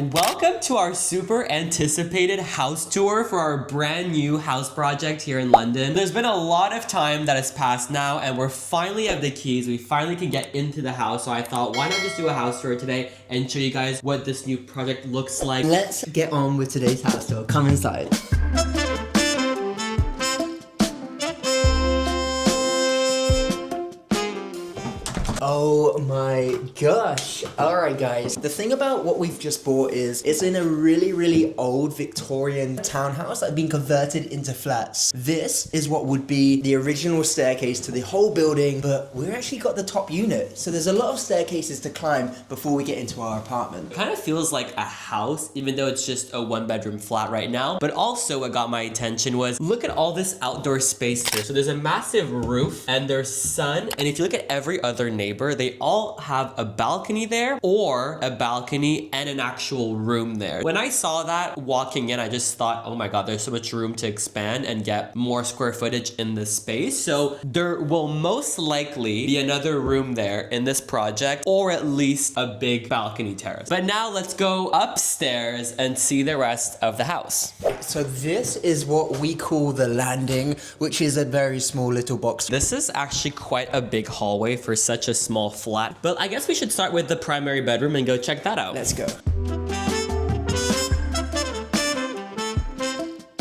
Welcome to our super anticipated house tour for our brand new house project here in London. There's been a lot of time that has passed now and we're finally have the keys. We finally can get into the house. So I thought, why not just do a house tour today and show you guys what this new project looks like. Let's get on with today's house tour. Come inside. Oh my gosh. Alright guys, the thing about what we've just bought is it's in a really old Victorian townhouse that had been converted into flats. This is what would be the original staircase to the whole building, but we've actually got the top unit. So there's a lot of staircases to climb before we get into our apartment. It kind of feels like a house, even though it's just a one-bedroom flat right now. But also what got my attention was, look at all this outdoor space here. So there's a massive roof and there's sun. And if you look at every other neighbor, they all have a balcony there or a balcony and an actual room there. When I saw that walking in, I just thought, oh my God, there's so much room to expand and get more square footage in this space. So there will most likely be another room there in this project or at least a big balcony terrace. But now let's go upstairs and see the rest of the house. So this is what we call the landing, which is a very small little box. This is actually quite a big hallway for such a small flat, but I guess we should start with the primary bedroom and go check that out. Let's go.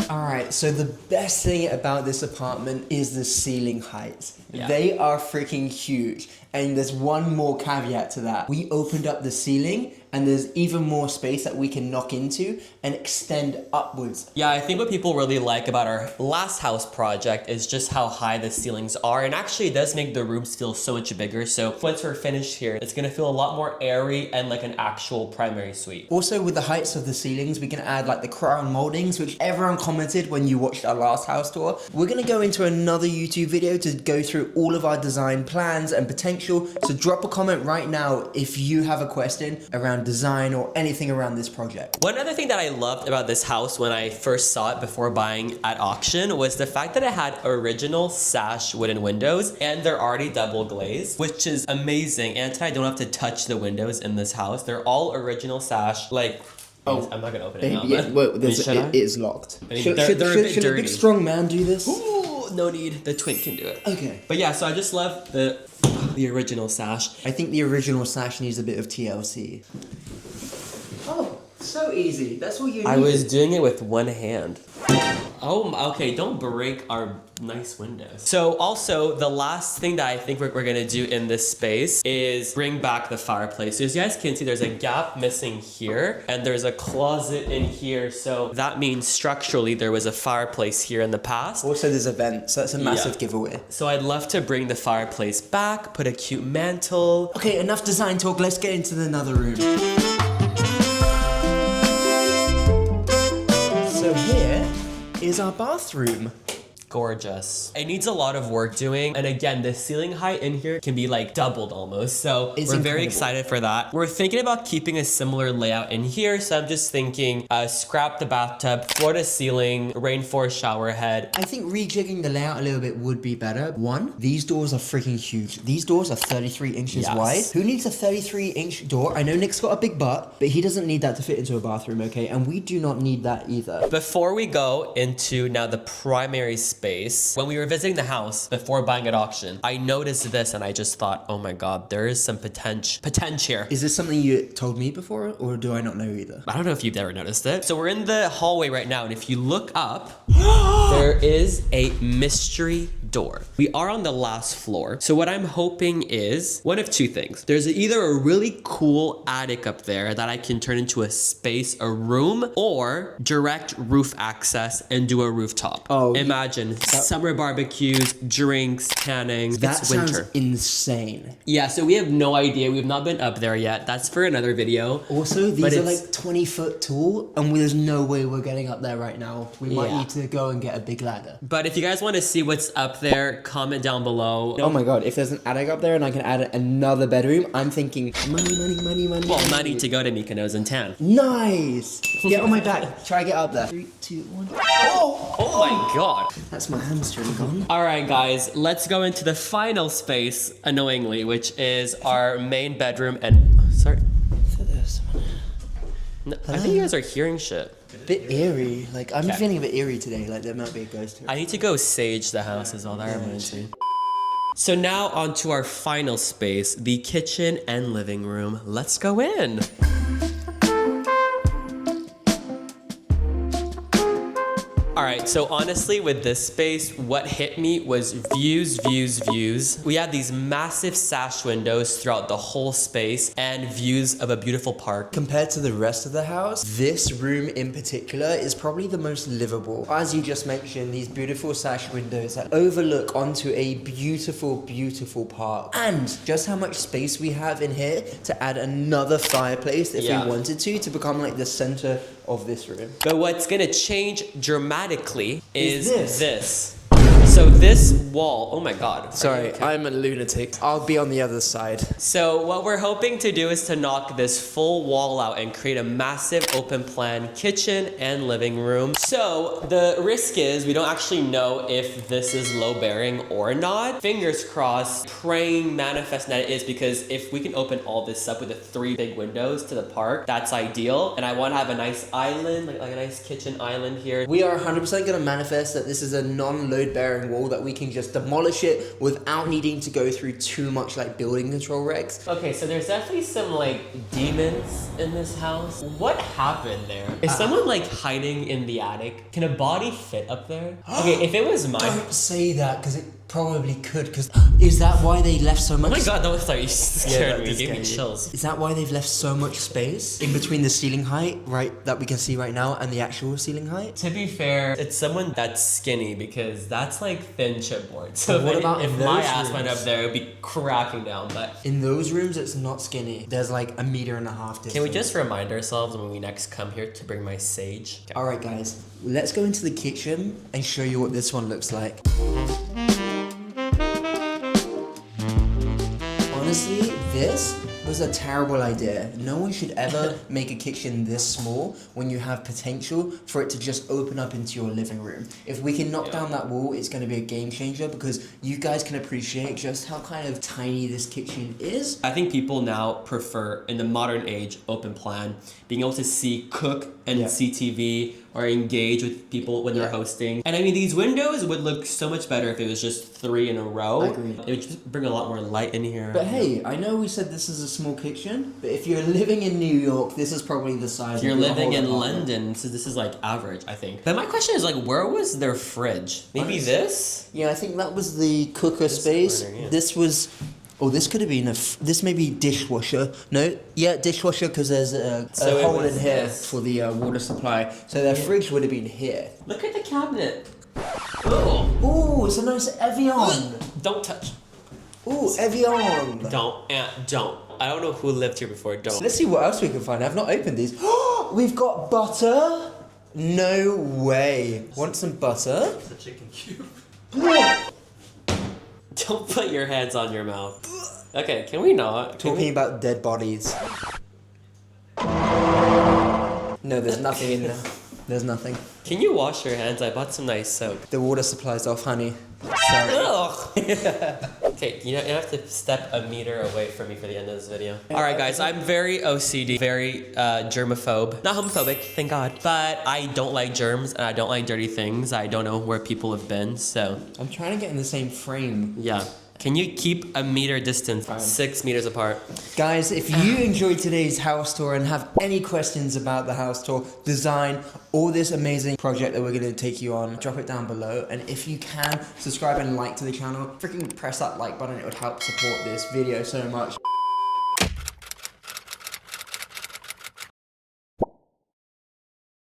Alright, so the best thing about this apartment is the ceiling heights. Yeah. They are freaking huge. And there's one more caveat to that. We opened up the ceiling and there's even more space that we can knock into and extend upwards. Yeah, I think what people really like about our last house project is just how high the ceilings are, and actually it does make the rooms feel so much bigger. So once we're finished here, it's gonna feel a lot more airy and like an actual primary suite. Also with the heights of the ceilings, we can add like the crown moldings, which everyone commented when you watched our last house tour. We're gonna go into another YouTube video to go through all of our design plans and potential. So drop a comment right now if you have a question around design or anything around this project. One other thing that I loved about this house when I first saw it before buying at auction was the fact that it had original sash wooden windows and they're already double glazed, which is amazing. And I don't have to touch the windows in this house. They're all original sash. Like, oh, I'm not gonna open it now. It is locked. I mean, Should a big strong man do this? Ooh, no need. The twin can do it. Okay. But yeah, so I just love the original sash. I think the original sash needs a bit of TLC. Oh, so easy. That's what you need. I was doing it with one hand. Oh, okay, don't break our nice windows. So also, the last thing that I think we're gonna do in this space is bring back the fireplace. So as you guys can see, there's a gap missing here, and there's a closet in here. So that means structurally there was a fireplace here in the past. Also, there's a vent, so that's a massive giveaway. So I'd love to bring the fireplace back, put a cute mantle. Okay, enough design talk, let's get into another room. So here is our bathroom. Gorgeous. It needs a lot of work doing. And again, the ceiling height in here can be like doubled almost. So we're very excited for that. We're thinking about keeping a similar layout in here. So I'm just thinking scrap the bathtub, floor to ceiling, rainforest shower head. I think rejigging the layout a little bit would be better. One, these doors are freaking huge. These doors are 33 inches wide. Who needs a 33-inch door? I know Nick's got a big butt, but he doesn't need that to fit into a bathroom, okay? And we do not need that either. Before we go into now the primary space, when we were visiting the house before buying at auction, I noticed this and I just thought, oh my God, there is some potential here. Is this something you told me before or do I not know either? I don't know if you've ever noticed it. So we're in the hallway right now, and if you look up, there is a mystery door. We are on the last floor. So what I'm hoping is one of two things. There's either a really cool attic up there that I can turn into a space, a room, or direct roof access and do a rooftop. Oh, imagine summer barbecues, drinks, canning. It's winter. Sounds insane. Yeah, so we have no idea. We've not been up there yet. That's for another video. Also, these are like 20 foot tall and there's no way we're getting up there right now. We might need to go and get a big ladder. But if you guys want to see what's up there, comment down below. Oh my God, if there's an attic up there and I can add another bedroom, I'm thinking money. Well, money to go to Mykonos and tan. Nice! Get on my back. Try get up there. 3, 2, 1. Oh my God. That's my hamstring gone. All right, guys, let's go into the final space, annoyingly, which is our main bedroom and... Sorry. For this one. No, I think you guys are hearing shit. Bit eerie. Like, I'm Okay. feeling a bit eerie today. Like, there might be a ghost here. I need to go sage the house is all that reminds me. So now on to our final space, the kitchen and living room. Let's go in. All right, so honestly with this space, what hit me was views, views, views. We have these massive sash windows throughout the whole space and views of a beautiful park. Compared to the rest of the house, this room in particular is probably the most livable. As you just mentioned, these beautiful sash windows that overlook onto a beautiful, beautiful park. And just how much space we have in here to add another fireplace if Yeah. we wanted to become like the center of this room. But what's gonna change dramatically is this. this. So this wall, oh my God. Sorry, I'm a lunatic. I'll be on the other side. So what we're hoping to do is to knock this full wall out and create a massive open plan kitchen and living room. So the risk is we don't actually know if this is low bearing or not. Fingers crossed, praying, manifest that it is, because if we can open all this up with the 3 big windows to the park, that's ideal. And I want to have a nice island, like a nice kitchen island here. We are 100% going to manifest that this is a non-load bearing wall that we can just demolish it without needing to go through too much like building control regs. Okay, so there's definitely some like demons in this house. What happened there? Is someone like hiding in the attic? Can a body fit up there? Okay, if it was mine. Don't say that because it probably could. Because is that why they left so much? Oh my God, don't start. You scared that me. You did gave me scare you. chills. Is that why they've left so much space in between the ceiling height, right, that we can see right now, and the actual ceiling height? To be fair, it's someone that's skinny because that's like thin chipboard. So But what about if in my those ass went rooms? up there, it would be cracking down. But In those rooms, it's not skinny. There's like 1.5 meters distance. can we just remind ourselves when we next come here to bring my sage? Okay. All right, guys, let's go into the kitchen and show you what this one looks like. Honestly, this was a terrible idea. No one should ever make a kitchen this small when you have potential for it to just open up into your living room. If we can knock down that wall, it's going to be a game changer because you guys can appreciate just how kind of tiny this kitchen is. I think people now prefer, in the modern age, open plan, being able to see, cook, and Yeah. see TV or engage with people when they're Yeah. hosting. And I mean, these windows would look so much better if it was just 3 in a row. I agree. It would just bring a lot more light in here. But hey, I know we said this is a small kitchen, but if you're living in New York, this is probably the size If you're of your living whole in apartment. London, so this is like average, I think. But my question is like, where was their fridge? Maybe Honest- this? Yeah, I think that was the cooker space. corner, yeah. This was, this could have been this may be dishwasher. No, yeah, dishwasher because there's a So it hole was in here this. for the water supply. So their fridge would have been here. Look at the cabinet. Oh, Ooh, it's a nice Evian. don't touch. Ooh, Evian. Don't. I don't know who lived here before. Don't. Let's see what else we can find. I've not opened these. We've got butter. No way. Want some butter? It's a chicken cube. Don't put your hands on your mouth. Okay, can we not? Can Talking we? about dead bodies. No, there's nothing in there. There's nothing. Can you wash your hands? I bought some nice soap. The water supply's off, honey. Sorry. Ugh. Okay, you have to step 1 meter away from me for the end of this video. All right, guys, I'm very OCD, very germaphobe. Not homophobic, thank God. But I don't like germs and I don't like dirty things. I don't know where people have been, so I'm trying to get in the same frame. yeah. Can you keep 1 meter distance, 6 meters apart? Guys, if you enjoyed today's house tour and have any questions about the house tour, design, or this amazing project that we're going to take you on, drop it down below. And if you can, subscribe and like to the channel. Freaking press that like button. It would help support this video so much.